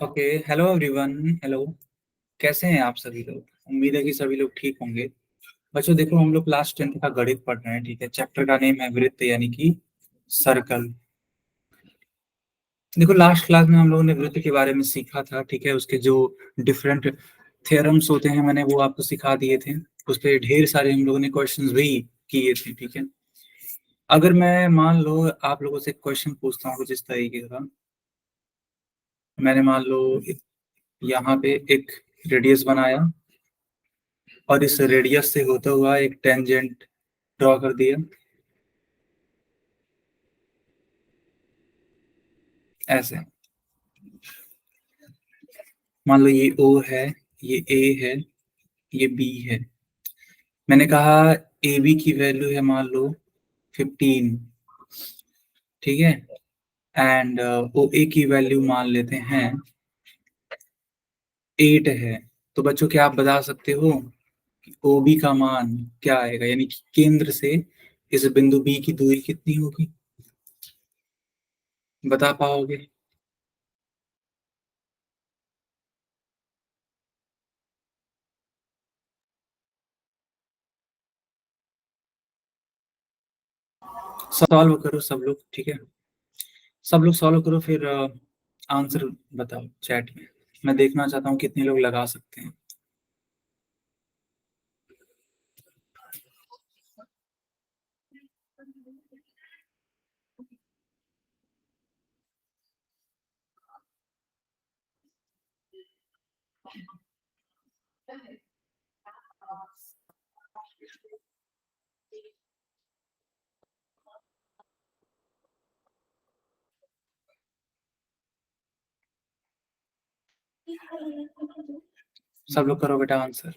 Okay. Hello everyone. Hello. कैसे हैं आप सभी लोग? उम्मीद है कि सभी लोग ठीक होंगे। बच्चों देखो, हम लोग क्लास 10th का गणित पढ़ रहे हैं। ठीक है, चैप्टर का नेम है वृत्त यानी कि सर्कल। देखो, लास्ट क्लास में हम लोगों ने वृत्त के बारे में सीखा था। ठीक है, उसके जो डिफरेंट थ्योरम्स होते हैं मैंने वो आपको सिखा दिए थे। उस पर ढेर सारे हम लोगों ने क्वेश्चंस भी किए थे। ठीक है, अगर मैं मान लो आप लोगों से क्वेश्चन पूछता हूँ कुछ इस तरीके का। मैंने मान लो यहाँ पे एक रेडियस बनाया और इस रेडियस से होता हुआ एक टेंजेंट ड्रॉ कर दिया ऐसे। मान लो ये O है, ये A है, ये B है। मैंने कहा AB की वैल्यू है मान लो 15। ठीक है, एंड OA की वैल्यू मान लेते हैं 8 है। तो बच्चों क्या आप बता सकते हो कि OB का मान क्या आएगा, यानी कि केंद्र से इस बिंदु B की दूरी कितनी होगी? बता पाओगे? सॉल्व करो सब लोग। ठीक है, सब लोग सॉल्व करो, फिर आंसर बताओ चैट में। मैं देखना चाहता हूँ कितने लोग लगा सकते हैं। सब लोग करो बेटा आंसर।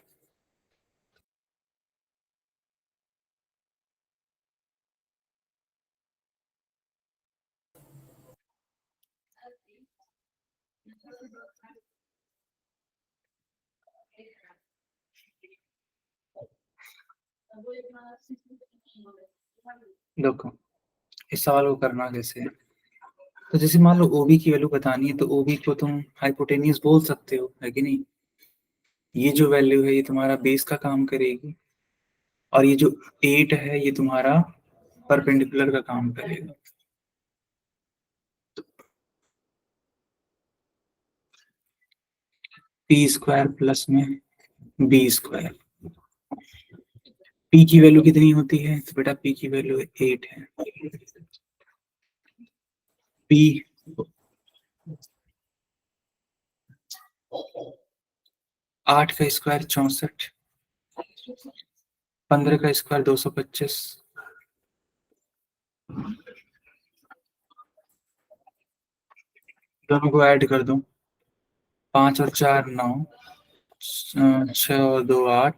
देखो, इस सवाल को करना कैसे है। तो जैसे मान लो ओबी की वैल्यू बतानी है, तो ओबी को तुम हाइपोटेनियस बोल सकते हो, है कि नहीं? ये जो वैल्यू है ये तुम्हारा बेस का काम करेगी, और ये जो 8 है ये तुम्हारा परपेंडिकुलर का काम करेगा। पी स्क्वायर प्लस में बी स्क्वायर। पी की वैल्यू कितनी होती है? तो बेटा पी की वैल्यू 8 है। पी 8 का स्क्वायर 64, 15 का स्क्वायर 225। दोनों को ऐड कर दो, 5 और 4 9, 6 और 2 8,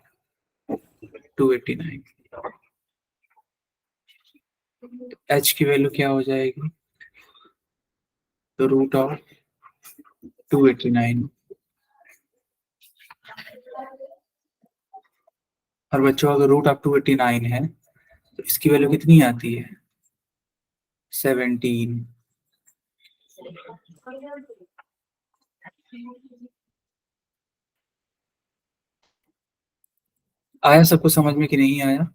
289। एच की वैल्यू क्या हो जाएगी? तो रूट ऑफ 289। और बच्चों अगर रूट ऑफ 289 है तो इसकी वैल्यू कितनी आती है? 17। आया सबको समझ में कि नहीं आया?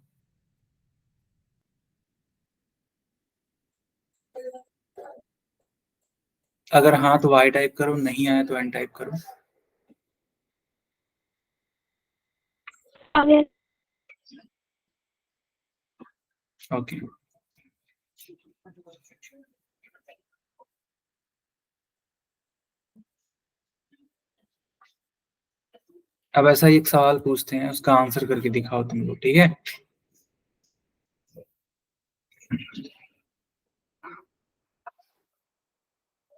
अगर हाँ तो वाई टाइप करो, नहीं आया तो एन टाइप करो। अगर ओके, अब ऐसा ही एक सवाल पूछते हैं, उसका आंसर करके दिखाओ तुम लोग। ठीक है,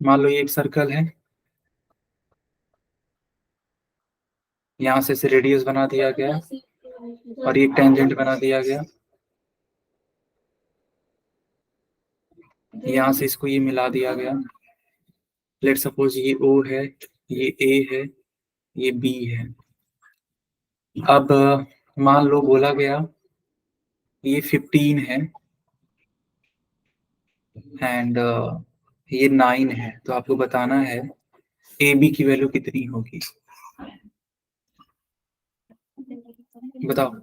मान लो ये एक सर्कल है, यहाँ से इसे रेडियस बना दिया गया और ये टेंजेंट बना दिया गया। यहाँ से इसको ये मिला दिया गया। लेट सपोज ये O है, ये A है, ये B है। अब मान लो बोला गया ये 15 है एंड ये 9 है। तो आपको बताना है ए बी की वैल्यू कितनी होगी, बताओ।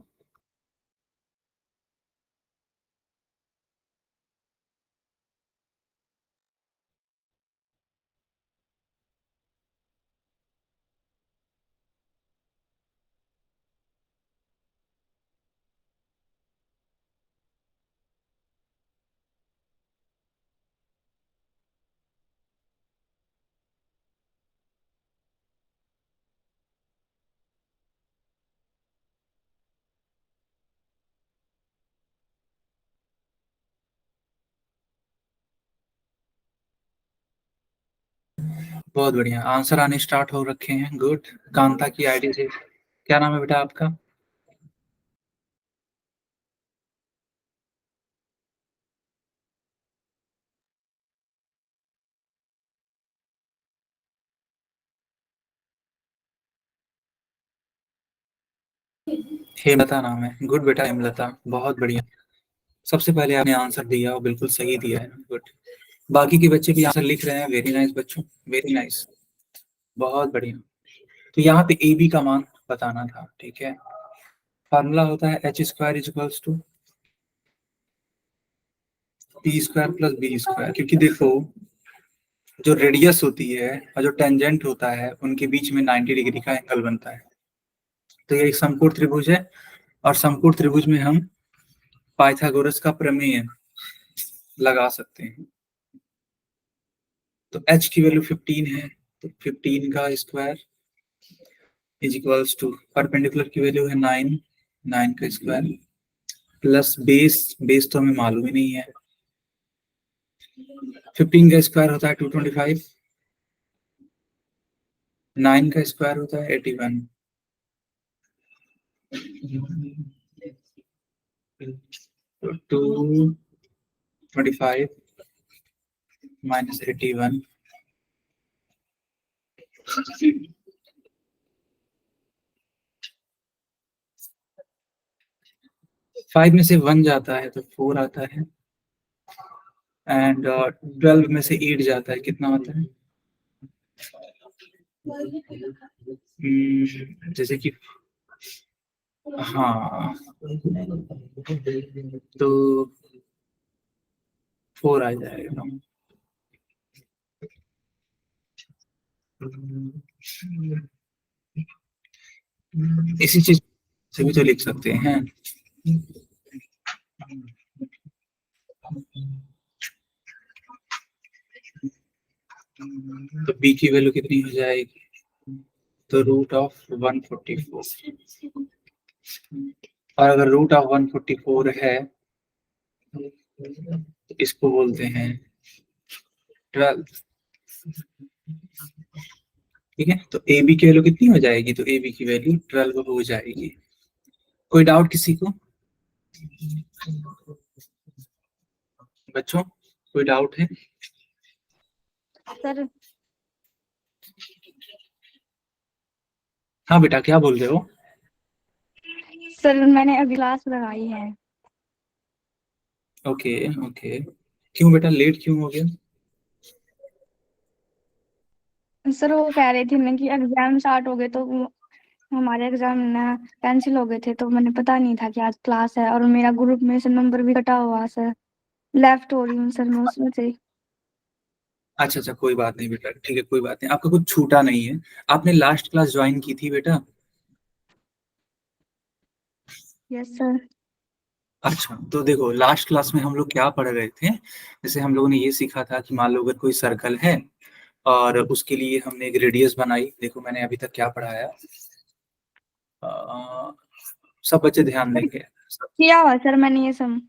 बहुत बढ़िया, आंसर आने स्टार्ट हो रखे हैं, गुड। कांता की आईडी से, क्या नाम है बेटा आपका? हेमलता नाम है, गुड बेटा हेमलता, बहुत बढ़िया। सबसे पहले आपने आंसर दिया और बिल्कुल सही दिया है, गुड। बाकी के बच्चे भी आंसर लिख रहे हैं, वेरी नाइस बच्चों, वेरी नाइस, बहुत बढ़िया। तो यहाँ पे ए बी का मान बताना था, ठीक है। फार्मूला होता है H square is equals to P square plus B square, क्योंकि देखो जो रेडियस होती है और जो टेंजेंट होता है उनके बीच में 90 डिग्री का एंगल बनता है। तो ये एक समकोण त्रिभुज है, और समकोण त्रिभुज में हम पाइथागोरस का प्रमेय लगा सकते हैं। तो h की वैल्यू 15 है, तो 15 का square is equals to perpendicular की वैल्यू है 9, 9 का स्क्वायर प्लस बेस, बेस तो हमें मालूम ही नहीं है। 15 का स्क्वायर होता है 225, 9 का स्क्वायर होता है 81, 225 माइनस 81, 5 में से 1 जाता है तो 4 आता है, एंड 12 में से 8 जाता है, कितना आता है? जैसे कि, हाँ, तो 4 आ जाएगा। इसी चीज से भी तो लिख सकते हैं। तो बी की वैल्यू कितनी हो जाएगी, तो रूट ऑफ 144, और अगर रूट ऑफ 144 है तो इसको बोलते हैं 12, ठीक है। तो ए बी की वैल्यू कितनी हो जाएगी, तो ए बी की वैल्यू 12 हो जाएगी। कोई डाउट किसी को बच्चों, कोई डाउट है? सर हाँ बेटा, क्या बोल रहे हो? सर मैंने अभी क्लास लगाई है। ओके ओके, क्यों बेटा लेट क्यों हो गया? सर वो कह रहे थे ना कि एग्जाम स्टार्ट हो गए, तो हमारे एग्जाम ना कैंसिल हो गए थे, तो मैंने पता नहीं था कि आज क्लास है, और मेरा ग्रुप में से नंबर भी कटा हुआ सर, लेफ्ट हो रही हूँ सर मैं उसमें से। अच्छा अच्छा, कोई बात नहीं बेटा, ठीक है, कोई बात नहीं, आपका कुछ छूटा नहीं है। आपने लास्ट क्लास ज्वाइन की थी बेटा? Yes sir. अच्छा, तो देखो लास्ट क्लास में हम लोग क्या पढ़ रहे थे, जैसे हम लोगों ने ये सीखा था कि मान लो अगर कोई सर्कल है और उसके लिए हमने एक रेडियस बनाई। देखो मैंने अभी तक क्या पढ़ाया, सब बच्चे ध्यान देंगे। किया हुआ सर मैंने ये सब।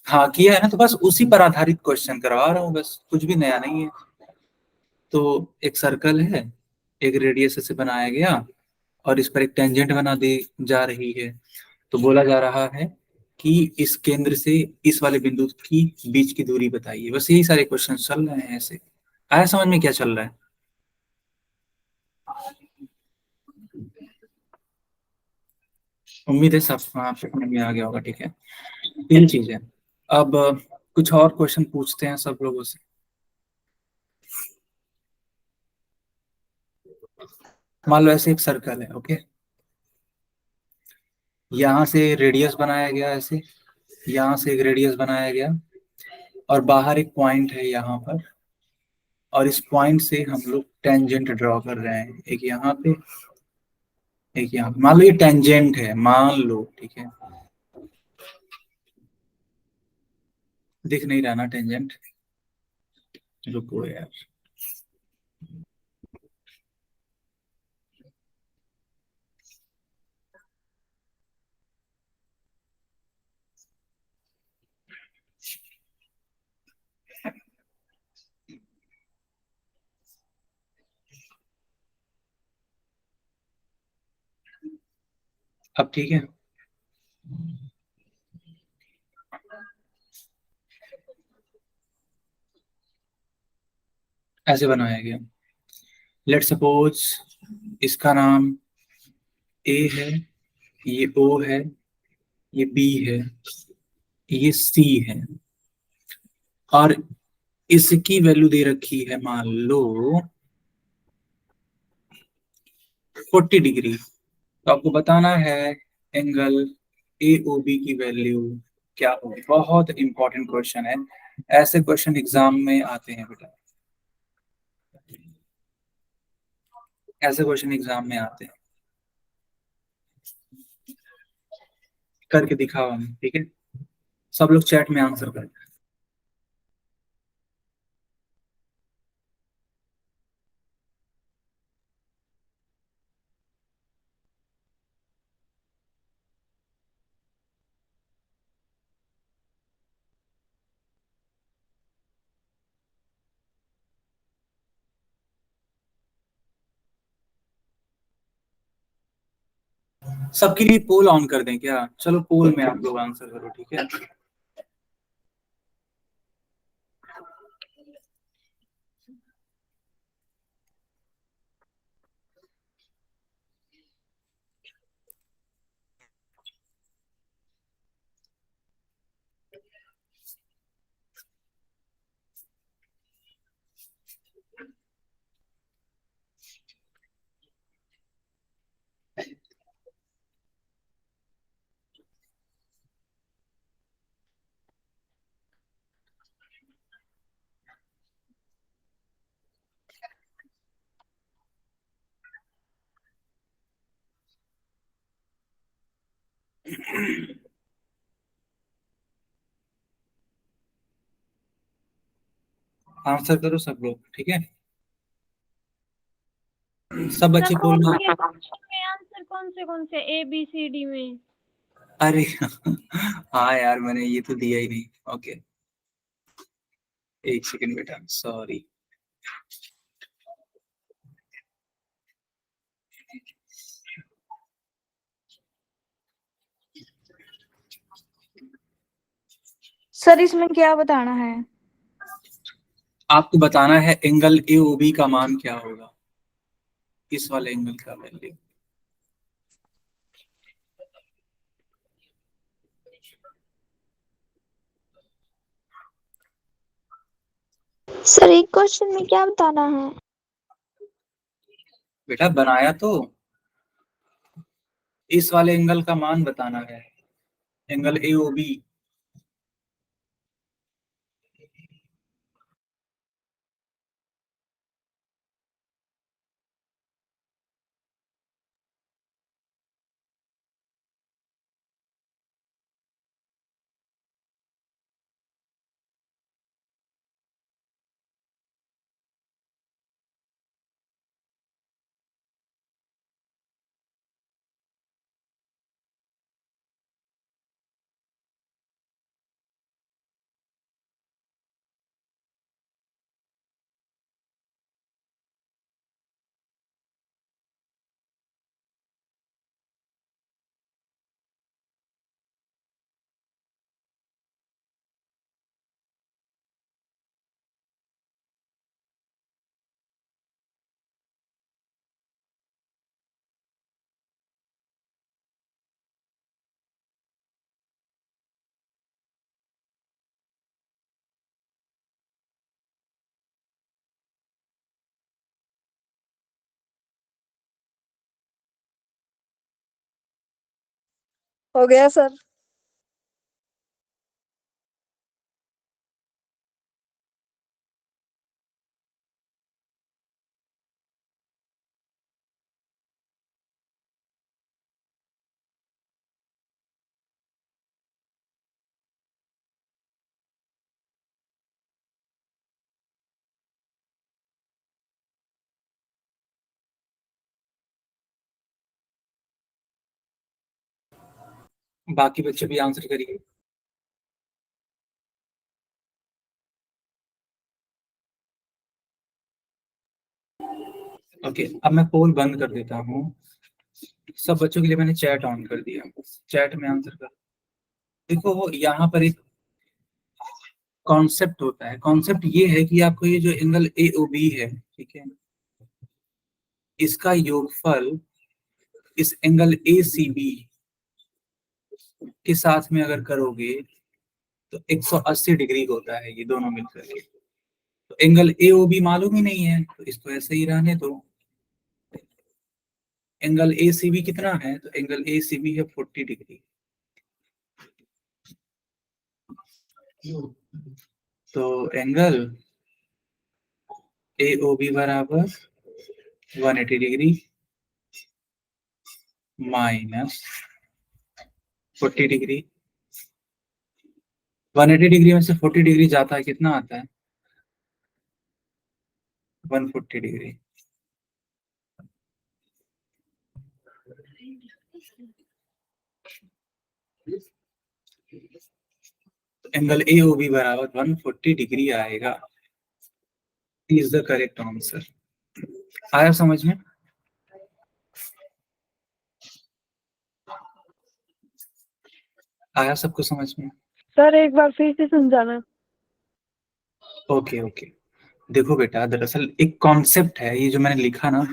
हाँ किया है ना, तो बस उसी पर आधारित क्वेश्चन करवा रहा हूँ, बस कुछ भी नया नहीं है। तो एक सर्कल है, एक रेडियस से बनाया गया, और इस पर एक टेंजेंट बना दी जा रही है। तो बोला जा रहा है कि इस केंद्र से इस वाले बिंदु की बीच की दूरी बताइए। बस यही सारे क्वेश्चन चल रहे हैं ऐसे। आया समझ में क्या चल रहा है? उम्मीद है सब आप समझ में आ गया होगा, ठीक है। तीन चीजें। अब कुछ और क्वेश्चन पूछते हैं सब लोगों से। मान लो ऐसे एक सर्कल है, ओके, यहाँ से रेडियस बनाया गया ऐसे, यहाँ से एक रेडियस बनाया गया, और बाहर एक पॉइंट है यहाँ पर, और इस पॉइंट से हम लोग टेंजेंट ड्रॉ कर रहे हैं, एक यहाँ पे, एक यहाँ पे। मान लो ये टेंजेंट है, मान लो, ठीक है, दिख नहीं रहा ना टेंजेंट, रुको यार। अब ठीक है, ऐसे बनाया गया। लेट सपोज इसका नाम ए है, ये ओ है, ये बी है, ये सी है, और इसकी वैल्यू दे रखी है मान लो 40 डिग्री। तो आपको बताना है एंगल ए ओ बी की वैल्यू क्या होगी। बहुत इंपॉर्टेंट क्वेश्चन है, ऐसे क्वेश्चन एग्जाम में आते हैं बेटा, ऐसे क्वेश्चन एग्जाम में आते हैं। करके दिखाओ हमें, ठीक है, सब लोग चैट में आंसर करें। सबके लिए पोल ऑन कर दें क्या? चलो पोल में आप लोग आंसर करो, ठीक है। आंसर करो सब लोग, ठीक है, सब सर बच्चे पोल में। आंसर कौन से ए बी सी डी में? अरे हाँ यार, मैंने ये तो दिया ही नहीं। ओके, एक सेकंड बेटा, सॉरी। सर इसमें क्या बताना है? आपको बताना है एंगल ए ओ बी का मान क्या होगा, इस वाले एंगल का वैल्यू। सर एक क्वेश्चन में क्या बताना है? बेटा बनाया तो, इस वाले एंगल का मान बताना है, एंगल ए ओ बी। हो गया सर। बाकी बच्चे भी आंसर करिए। ओके, अब मैं पोल बंद कर देता हूँ। सब बच्चों के लिए मैंने चैट ऑन कर दिया, चैट में आंसर कर। देखो वो यहाँ पर एक कॉन्सेप्ट होता है, कॉन्सेप्ट ये है कि आपको ये जो एंगल ए ओ बी है, ठीक है, इसका योगफल इस एंगल ए सी बी के साथ में अगर करोगे तो 180 डिग्री होता है ये दोनों मिलकर के। तो एंगल ए ओ बी मालूम ही नहीं है तो इसको ऐसे ही रहने दो। एंगल ए सी बी कितना है, तो एंगल ए सी बी है 40 डिग्री। तो एंगल ए ओ बी बराबर 180 डिग्री माइनस 40 डिग्री। 180 डिग्री में से 40 डिग्री जाता है, कितना आता है, 140 degree. Angle A O B बराबर 140 डिग्री आएगा। Is the correct answer. आया समझ में? आया सबको समझ में? सर एक बार फिर से समझाना। ओके ओके, देखो बेटा, दरअसल एक कॉन्सेप्ट है ये जो मैंने लिखा ना,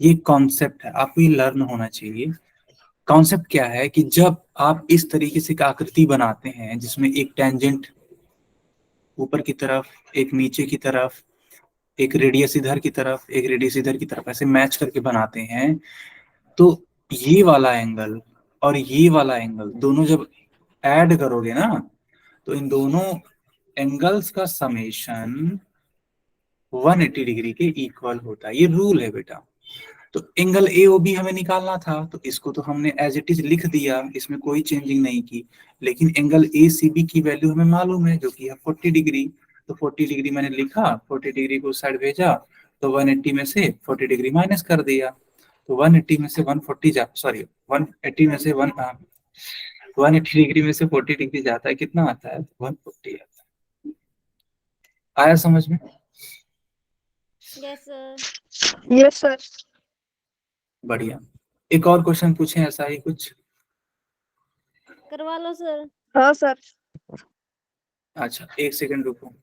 ये कॉन्सेप्ट है, आपको ये लर्न होना चाहिए। कॉन्सेप्ट क्या है कि जब आप इस तरीके से एक आकृति बनाते हैं जिसमें एक टेंजेंट ऊपर की तरफ, एक नीचे की तरफ, एक रेडियस इधर की तरफ, एक रेडियस इधर की तरफ, ऐसे मैच करके बनाते हैं, तो ये वाला एंगल और ये वाला एंगल दोनों जब ऐड करोगे ना, तो इन दोनों एंगल्स का समेशन 180 डिग्री के इक्वल होता है। ये रूल है बेटा। तो एंगल ए ओ बी हमें निकालना था, तो इसको तो हमने एज इट इज लिख दिया, इसमें कोई चेंजिंग नहीं की। लेकिन एंगल ए सी बी की वैल्यू हमें मालूम है जो कि है 40 डिग्री। तो 40 डिग्री मैंने लिखा, 40 डिग्री को साइड भेजा, तो 180 में से 40 डिग्री माइनस कर दिया। तो 180 में से 140 जा, सॉरी 180 में से 180 डिग्री में से 40 डिग्री जाता है, कितना आता है, 140 आता है। आया समझ में? Yes sir. Yes sir. बढ़िया। एक और क्वेश्चन पूछें ऐसा ही कुछ? करवा लो सर। हाँ सर। अच्छा, एक सेकंड रुको।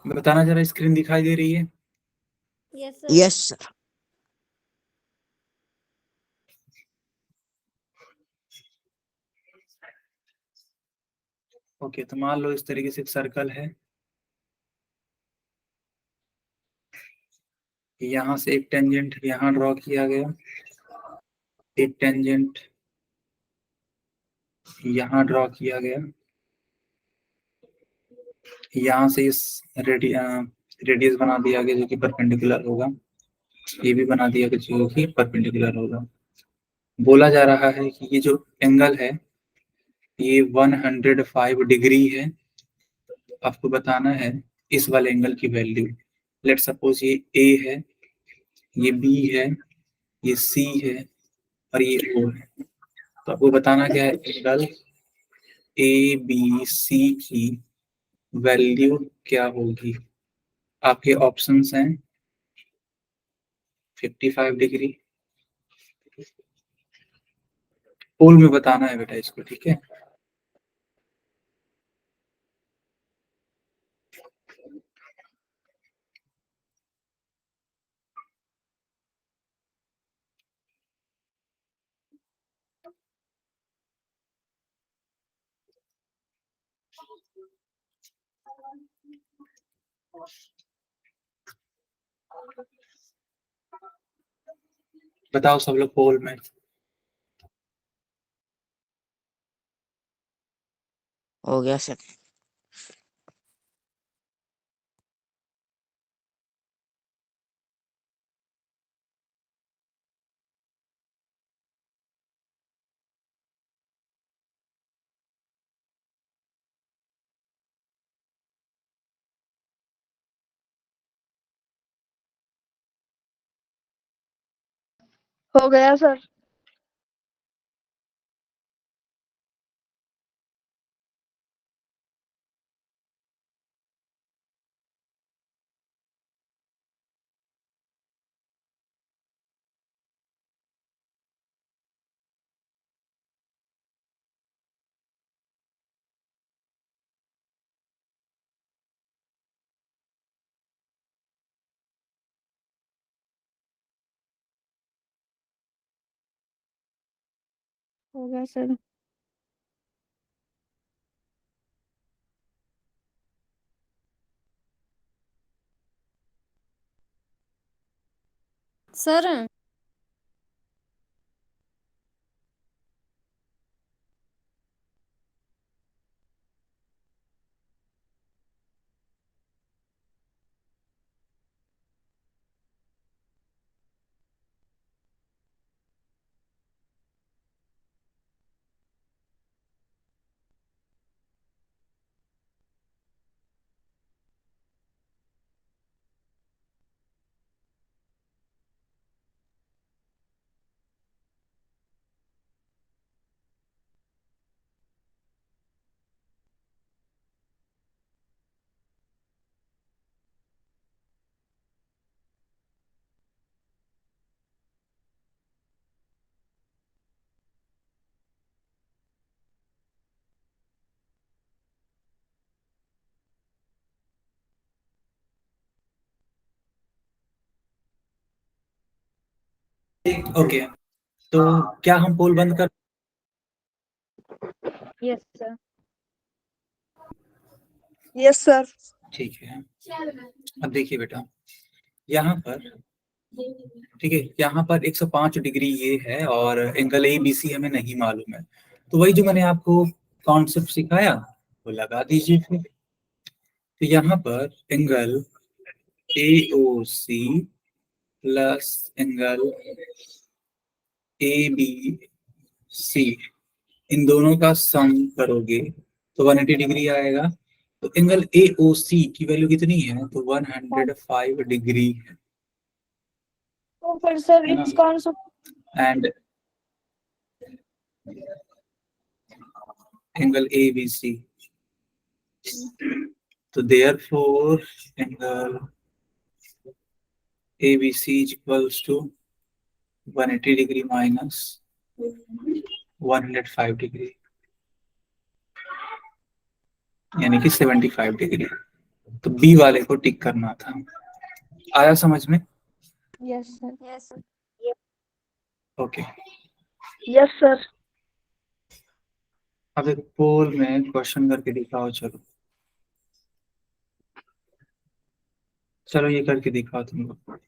बताना जरा, स्क्रीन दिखाई दे रही है? Yes sir. Yes sir. Okay, तो मान लो इस तरीके से एक सर्कल है, यहाँ से एक टेंजेंट यहाँ ड्रॉ किया गया, एक टेंजेंट यहाँ ड्रॉ किया गया, यहाँ से इस रेडियस बना दिया गया जो कि परपेंडिकुलर होगा, ये भी बना दिया गया जो कि परपेंडिकुलर होगा। बोला जा रहा है कि ये जो एंगल है ये 105 डिग्री है। आपको बताना है इस वाले एंगल की वैल्यू। लेट सपोज ये ए है, ये बी है, ये सी है और ये ओ है। तो आपको बताना क्या है, एंगल ए बी सी की वैल्यू क्या होगी। आपके ऑप्शंस हैं 55 डिग्री। पोल में बताना है बेटा इसको, ठीक है? बताओ सब लोग पोल में। हो गया सर। हो गया सर। हो गया सर। सर ओके, तो क्या हम पोल बंद कर? Yes sir. Yes sir. ठीक है, अब देखिए बेटा, यहाँ पर, ठीक है, यहाँ पर 105 डिग्री ये है और एंगल ए बी सी हमें नहीं मालूम है, तो वही जो मैंने आपको कॉन्सेप्ट सिखाया वो लगा दीजिए फिर। तो यहाँ पर angle A O C plus angle A B C, इन दोनों का सम करोगे तो 180 डिग्री आएगा। तो एंगल ए ओ सी की वैल्यू कितनी है? तो 105 डिग्री है तो फिर सर है ना? इसका answer and angle A B C, तो therefore angle A B C is equals to 180 degree minus 105 degree, यानी कि 75 डिग्री। तो बी वाले को टिक करना था। आया समझ में? Yes sir. Yes sir. Okay, yes sir. अब एक पोल में क्वेश्चन करके दिखाओ। चलो चलो ये करके दिखाओ तुम लोग।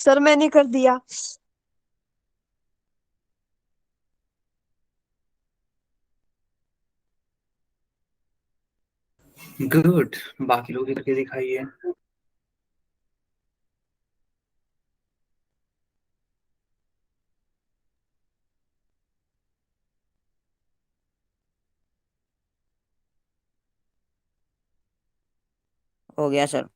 सर मैंने कर दिया। गुड, बाकी लोग भी करके दिखाइए। हो गया सर।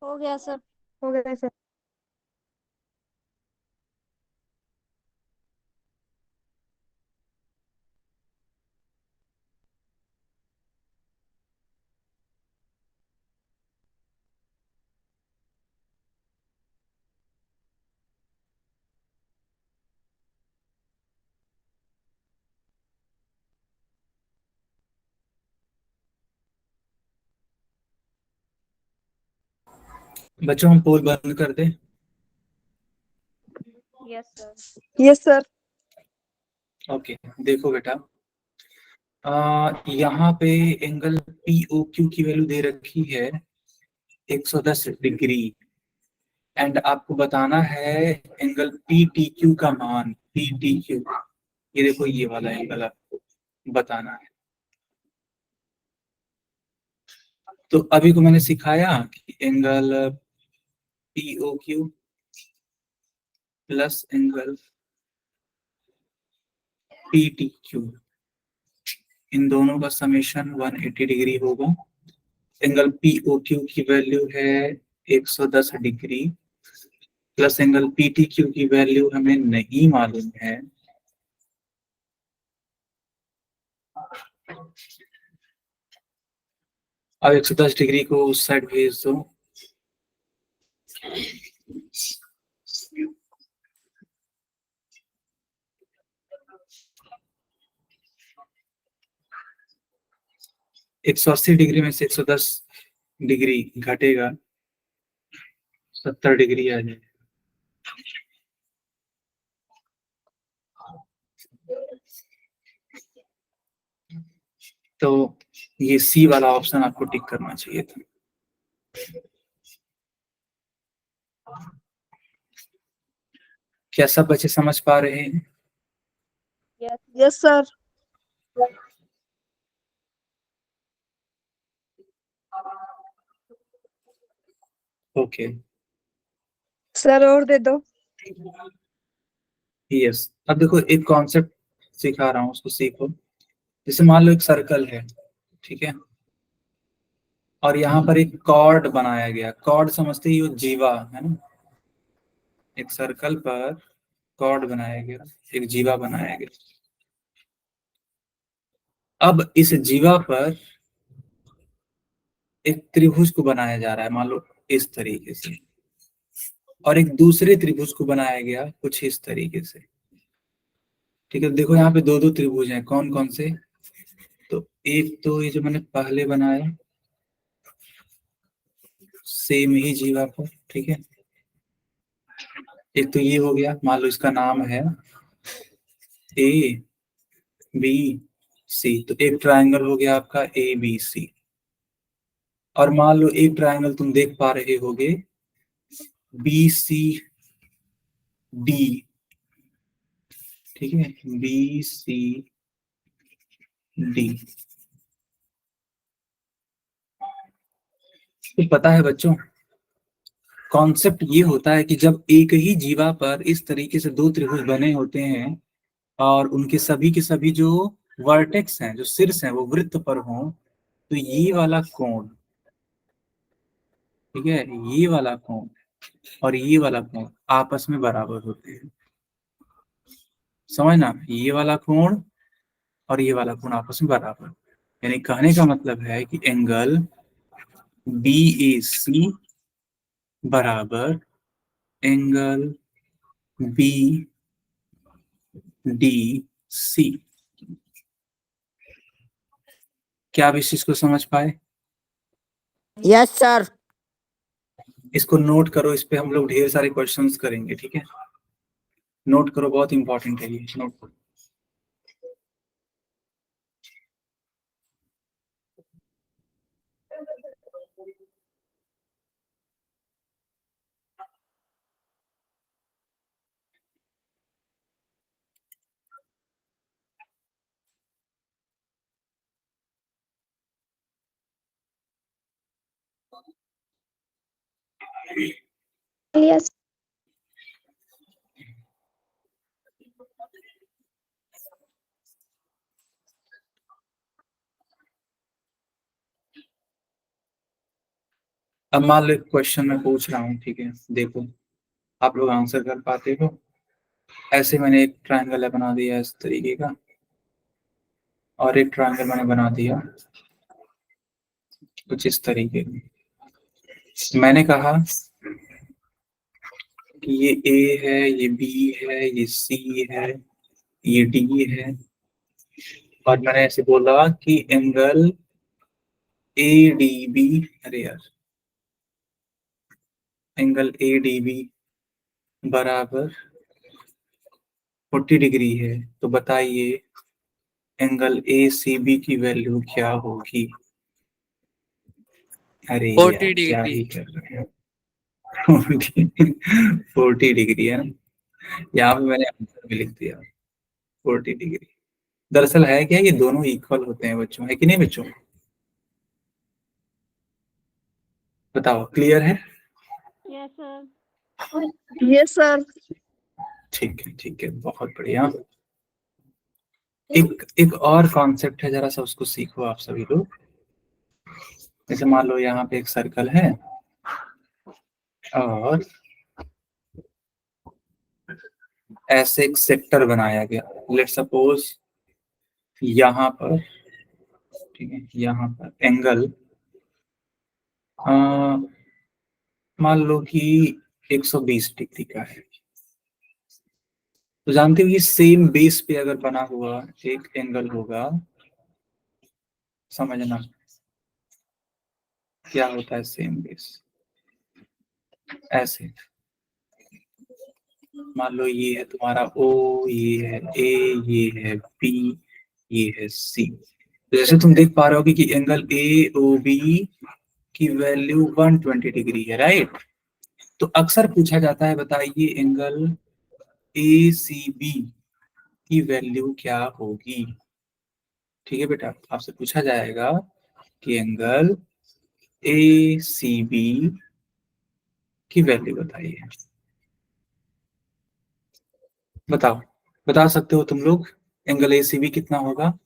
हो गया सर। हो गया सर। बच्चों हम पोल बंद कर दें। Yes sir. Yes sir. Okay, देखो बेटा, यहाँ पे एंगल POQ की वैल्यू दे रखी है 110 डिग्री, एंड आपको बताना है एंगल PTQ का मान। PTQ, ये देखो, ये वाला एंगल आपको बताना है। तो अभी को मैंने सिखाया कि angle POQ plus angle PTQ, इन दोनों का समेशन 180 डिग्री होगा। एंगल POQ की वैल्यू है 110 डिग्री, प्लस एंगल PTQ की वैल्यू हमें नहीं मालूम है। अब 110 डिग्री को उस साइड भेज दो। एक 180 डिग्री में से 110 डिग्री घटेगा, 70 डिग्री आ जाएगा। तो ये सी वाला ऑप्शन आपको टिक करना चाहिए था। क्या सब बच्चे समझ पा रहे हैं? Yes sir. ओके, सर और दे दो। यस। अब देखो, एक कॉन्सेप्ट सिखा रहा हूँ, उसको सीखो। जैसे मान लो एक सर्कल है, ठीक है, और यहाँ पर एक कॉर्ड बनाया गया। कॉर्ड समझते ही हो, जीवा है ना। एक सर्कल पर कॉर्ड बनाया गया, एक जीवा बनाया गया। अब इस जीवा पर एक त्रिभुज को बनाया जा रहा है, मान लो इस तरीके से, और एक दूसरे त्रिभुज को बनाया गया कुछ इस तरीके से। ठीक है, देखो यहाँ पे दो दो त्रिभुज हैं, कौन कौन से? तो एक तो ये जो मैंने पहले बनाया, सेम ही जीवा पर, ठीक है। एक तो ये हो गया, मान लो इसका नाम है ABC, तो एक ट्रायंगल हो गया आपका ABC। और मान लो एक ट्रायंगल तुम देख पा रहे होगे BCD, ठीक है, BCD। तो पता है बच्चों, कॉन्सेप्ट ये होता है कि जब एक ही जीवा पर इस तरीके से दो त्रिभुज बने होते हैं और उनके सभी के सभी जो वर्टेक्स हैं, जो शीर्ष हैं, वो वृत्त पर हों, तो ये वाला कोण, ठीक है, ये वाला कोण और ये वाला कोण आपस में बराबर होते हैं। समझना, ये वाला कोण और ये वाला कोण आपस में बराबर। यानी कहने का मतलब है कि एंगल BAC बराबर एंगल BDC। क्या आप इस चीज को समझ पाए? Yes sir. इसको नोट करो, इस पे हम लोग ढेर सारे क्वेश्चंस करेंगे, ठीक है। नोट करो, बहुत इंपॉर्टेंट है ये, नोट करो। यस अब मान लो क्वेश्चन मैं पूछ रहा हूँ, ठीक है, देखो आप लोग आंसर कर पाते हो। ऐसे मैंने एक ट्रायंगल बना दिया इस तरीके का, और एक ट्रायंगल मैंने बना दिया कुछ इस तरीके का। मैंने कहा कि ये ए है, ये बी है, ये सी है, ये डी है, और मैंने ऐसे बोला कि एंगल ए डी बी, अरे यार, एंगल ए डी बी बराबर 40 डिग्री है। तो बताइए एंगल ए सी बी की वैल्यू क्या होगी? अरे 40 यार क्या डिग्री। ही कर रहे हैं। 40 डिग्री है ना, यहाँ पे मैंने आंसर भी लिख दिया 40 डिग्री। दरअसल है क्या, ये दोनों इक्वल होते हैं बच्चों, है कि नहीं बच्चों? बताओ, क्लियर है? Yes sir. Yes sir. ठीक है, बहुत बढ़िया। एक और कॉन्सेप्ट है, जरा सा उसको सीखो आप सभी लोग। जैसे मान लो यहाँ पे एक सर्कल है, और ऐसे एक सेक्टर बनाया गया। लेट्स सपोज यहाँ पर, ठीक है, यहाँ पर एंगल मान लो कि 120 डिग्री का है। तो जानते हो ये सेम बेस पे अगर बना हुआ एक एंगल होगा, समझना क्या होता है सेम बेस। ऐसे मान लो ये है तुम्हारा ओ, ये है ए, ये है बी, ये है सी। तो जैसे तुम देख पा रहे हो कि एंगल ए ओ बी की वैल्यू 120 डिग्री है, राइट? तो अक्सर पूछा जाता है, बताइए एंगल ए सी बी की वैल्यू क्या होगी? ठीक है बेटा, आपसे पूछा जाएगा कि एंगल ए सी बी की वैल्यू बताइए। बताओ, बता सकते हो तुम लोग एंगल ए सी बी कितना होगा?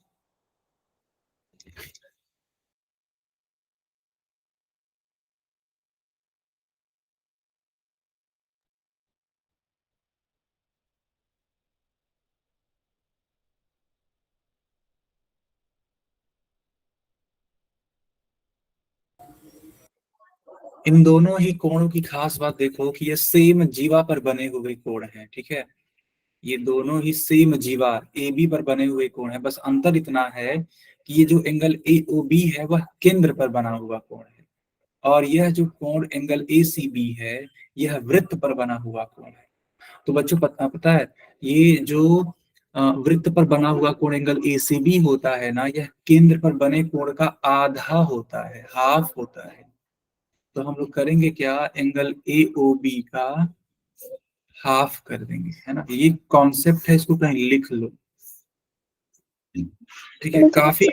इन दोनों ही कोणों की खास बात देखो कि ये सेम जीवा पर बने हुए कोण हैं, ठीक है। ये दोनों ही सेम जीवा ए बी पर बने हुए कोण है, बस अंतर इतना है कि ये जो एंगल ए ओ बी है वह केंद्र पर बना हुआ कोण है, और यह जो कोण एंगल ए सी बी है यह वृत्त पर बना हुआ कोण है। तो बच्चों पता है, ये जो वृत्त पर बना हुआ कोण एंगल ए सी बी होता है ना, यह केंद्र पर बने कोण का आधा होता है, हाफ होता है। तो हम लोग करेंगे क्या, एंगल ए ओ बी का हाफ कर देंगे, है ना। ये कॉन्सेप्ट है, इसको कहीं लिख लो, ठीक है। काफी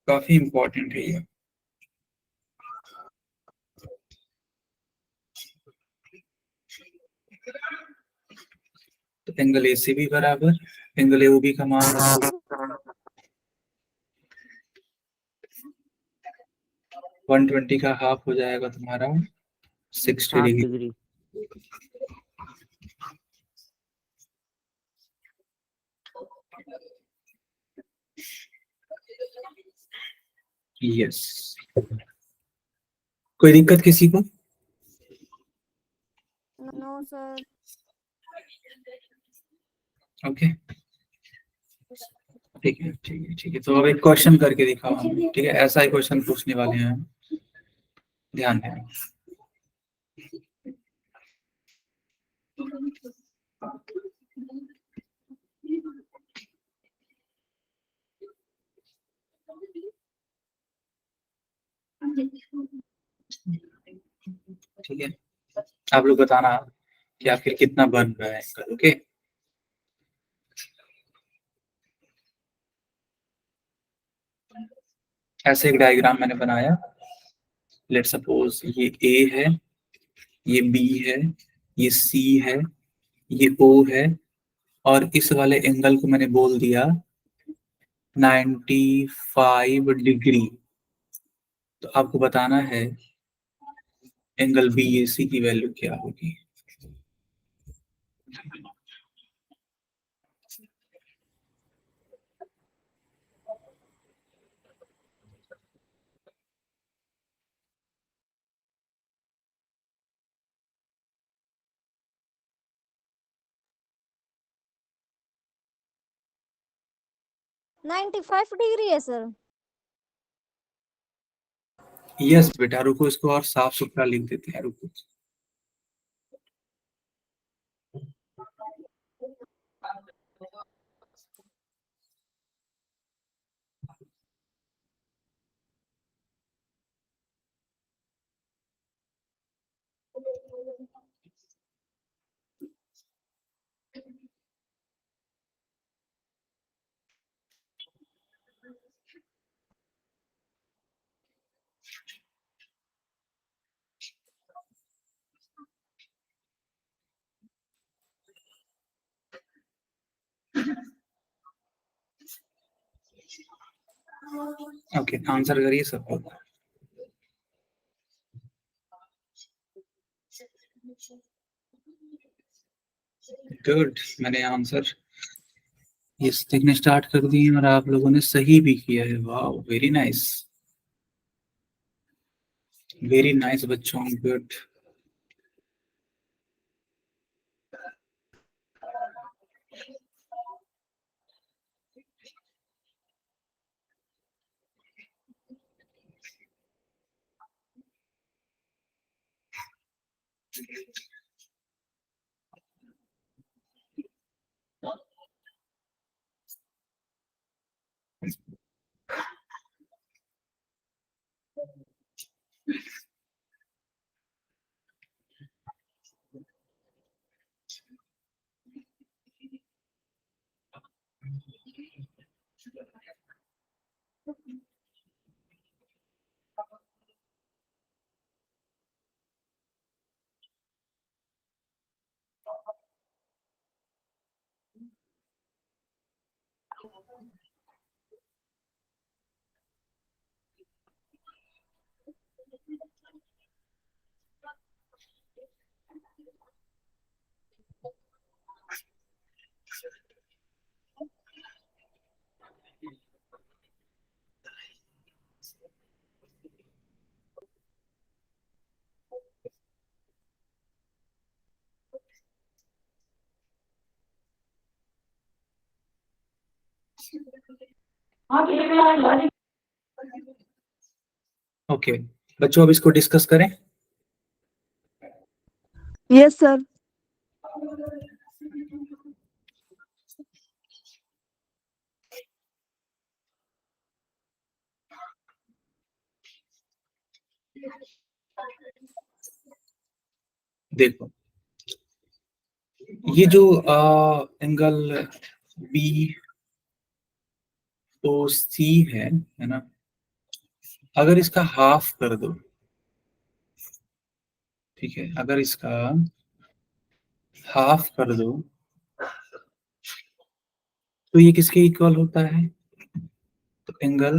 काफी इंपॉर्टेंट है ये। तो एंगल ए सी बी बराबर एंगल ए ओ बी का मान 120 का हाफ हो जाएगा तुम्हारा 60 हाफ डिग्री। डिग्री। यस, कोई दिक्कत किसी को? No sir. ओके, ठीक है। तो अब एक क्वेश्चन करके दिखाओ हम, ठीक है। ऐसा ही क्वेश्चन पूछने वाले हैं, ध्यान देना। ठीक है, आप लोग बताना कि आखिर कितना बन रहा है एंगल। ओके, ऐसे एक डायग्राम मैंने बनाया। लेट सपोज ये ए है, ये बी है, ये सी है, ये ओ है, और इस वाले एंगल को मैंने बोल दिया 95 डिग्री। तो आपको बताना है एंगल BAC की वैल्यू क्या होगी? डिग्री है सर। यस बेटा, रुको इसको और साफ सुथरा लिख देते हैं, रुको। ओके, आंसर करिए सब लोग। गुड, मैंने आंसर यस देखने स्टार्ट कर दिए और आप लोगों ने सही भी किया है। वाह, वेरी नाइस, वेरी नाइस बच्चों, गुड। ओके बच्चों, अब इसको डिस्कस करें। Yes sir. देखो, ये जो एंगल BOC है ना, अगर इसका हाफ कर दो, ठीक है, अगर इसका हाफ कर दो तो ये किसके इक्वल होता है? तो एंगल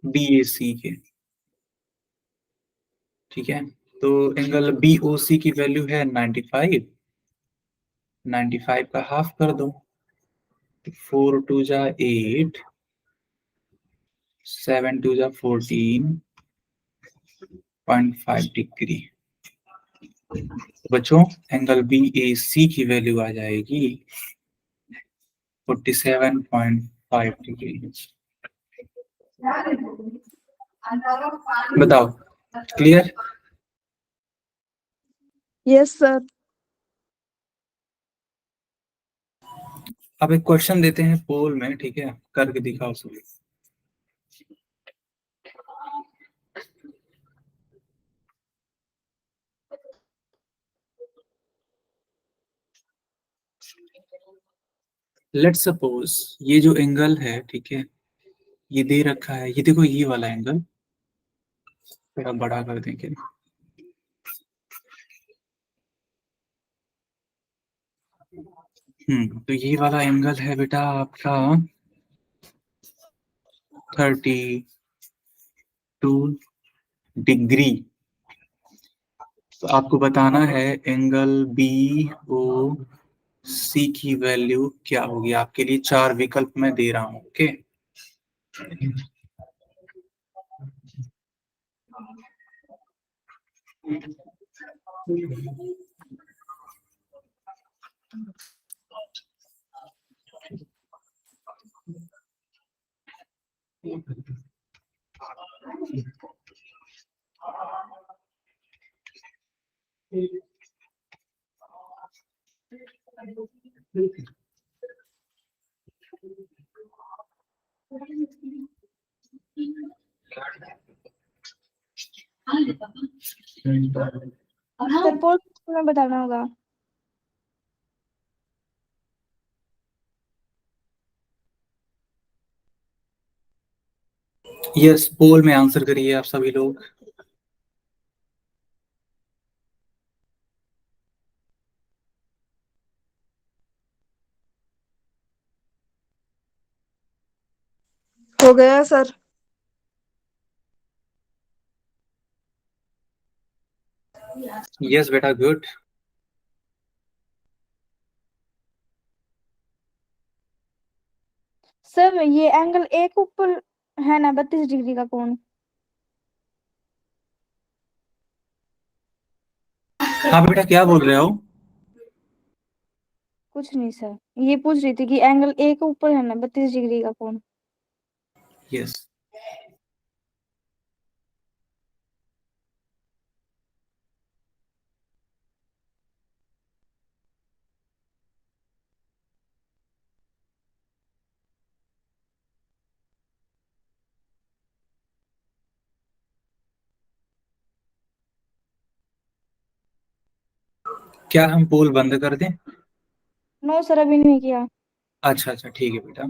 BAC के, ठीक है। तो एंगल BOC की वैल्यू है 95, 95 का हाफ कर दो, 4 2 जा 8, 7 2 जा 14.5 डिग्री। बच्चों, एंगल BAC की वैल्यू आ जाएगी 47.5 डिग्री। बताओ, क्लियर? Yes sir. अब एक क्वेश्चन देते हैं पोल में, ठीक है, करके दिखाओ सब। लेट्स सपोज ये जो एंगल है, ठीक है, ये दे रखा है, ये देखो ये वाला एंगल, थोड़ा बड़ा कर देंगे। तो ये वाला एंगल है बेटा आपका 30, डिग्री। तो आपको बताना है एंगल बी ओ सी की वैल्यू क्या होगी। आपके लिए 4 विकल्प मैं दे रहा हूं। ओके, सर पोल में बताना होगा। यस, पोल में आंसर करिए आप सभी लोग। हो गया सर। यस बेटा, गुड। सर ये एंगल ए के ऊपर है ना 32 डिग्री का कोण। हाँ बेटा, क्या बोल रहे हो? कुछ नहीं सर, ये पूछ रही थी कि एंगल ए के ऊपर है ना 32 डिग्री का कोण। यस, क्या हम पोल बंद कर दें? नो सर, अभी नहीं किया। अच्छा अच्छा, ठीक है बेटा।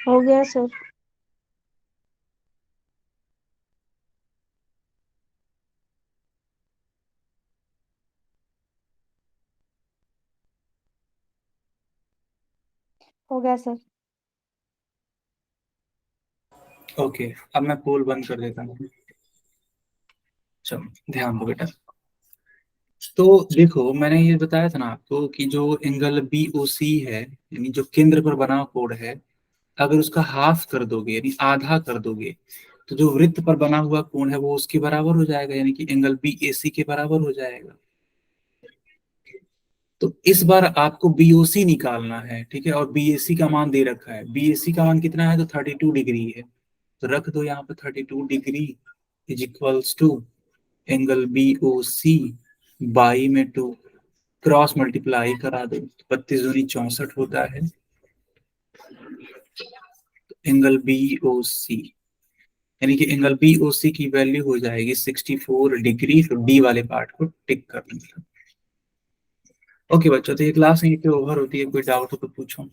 हो गया सर। हो गया सर। ओके, अब मैं पोल बंद कर देता हूँ। चलो ध्यान दो बेटा। तो देखो, मैंने ये बताया था ना आपको कि जो एंगल बी ओ सी है, यानी जो केंद्र पर बना कोण है, अगर उसका हाफ कर दोगे यानी आधा कर दोगे, तो जो वृत्त पर बना हुआ कोण है वो उसके बराबर हो जाएगा, यानी कि एंगल बी ए सी के बराबर हो जाएगा। तो इस बार आपको बीओसी निकालना है, ठीक है। और बीएसी का मान दे रखा है। बीएसी का मान कितना है? तो 32 डिग्री है। तो रख दो यहाँ पे 32 degree is equals to angle BOC by में 2, क्रॉस मल्टीप्लाई करा दो, 32 दूनी 64 होता है। एंगल बीओसी यानी कि एंगल बीओसी की वैल्यू हो जाएगी 64 डिग्री। तो डी वाले पार्ट को टिक कर देंगे। ओके बच्चों, तो ये क्लास यहीं पे ओवर होती है। कोई डाउट हो तो पूछो।